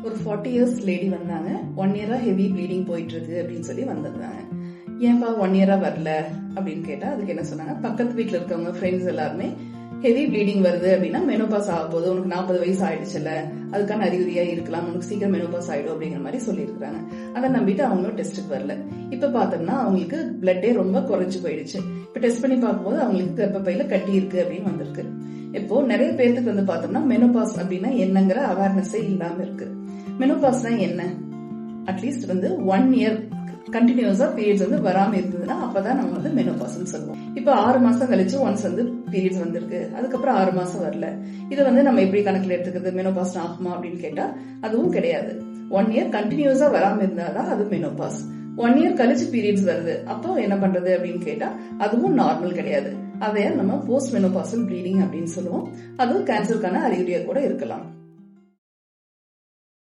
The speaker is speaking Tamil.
ஒரு 40 இயர்ஸ் லேடி வந்தாங்க. 1 இயரா ஹெவி ப்ளீடிங் போயிட்டு இருக்கு அப்படின்னு சொல்லி வந்திருந்தாங்க. ஏன்பா 1 இயரா வரல அப்படின்னு கேட்டா அதுக்கு என்ன சொன்னாங்க, பக்கத்து வீட்டுல இருக்கவங்க ஃப்ரெண்ட்ஸ் எல்லாருமே ஹெவி ப்ளீடிங் வருது அப்படின்னா மெனோபாஸ் ஆக போது, உனக்கு 40 வயசு ஆயிடுச்சுல, அதுக்கான அறிகுறியா இருக்கலாம், உனக்கு சீக்கிரம் மெனோபாஸ் ஆயிடும் அப்படிங்கிற மாதிரி சொல்லியிருக்காங்க. அதை நம்பிட்டு அவங்களும் டெஸ்ட்டுக்கு வரல. இப்ப பார்த்தோம்னா அவங்களுக்கு பிளட்டே ரொம்ப குறைஞ்சு போயிடுச்சு. இப்ப டெஸ்ட் பண்ணி பார்க்கும்போது அவங்களுக்கு கர்ப்பப்பையில கட்டி இருக்கு அப்படின்னு வந்திருக்கு. இப்போ நிறைய பேருக்கு வந்து பார்த்தோம்னா மெனோபாஸ் அப்படின்னா என்னங்கிற அவேர்னஸே இல்லாம இருக்கு. மெனோபாஸ்னா என்ன? அட்லீஸ்ட் வந்து 1 இயர் கண்டினியூஸா பீரியட்ஸ் வந்து வராம இருந்ததுன்னா அப்பதான் நம்ம வந்து மெனோபாஸ்ன்னு சொல்லுவோம். இப்ப 6 மாசம் கழிச்சு ஒன்ஸ் வந்து பீரியட்ஸ் வந்திருக்கு, அதுக்கப்புறம் 6 மாசம் வரல, இது வந்து நம்ம எப்படி கணக்குல எடுத்துக்கிறது? மெனோபாஸ் ஆகுமா அப்படின்னு கேட்டா அதுவும் கிடையாது. 1 இயர் கண்டினியூஸா வராம இருந்தாதான் அது மெனோபாஸ். 1 இயர் கழிச்சு பீரியட்ஸ் வருது, அப்போ என்ன பண்றது அப்படின்னு கேட்டா அதுவும் நார்மல் கிடையாது. அதைய நம்ம போஸ்ட் மெனோபாசல் ப்ளீடிங் அப்படின்னு சொல்லுவோம். அதுவும் கேன்சருக்கான அறிகுறியா கூட இருக்கலாம்.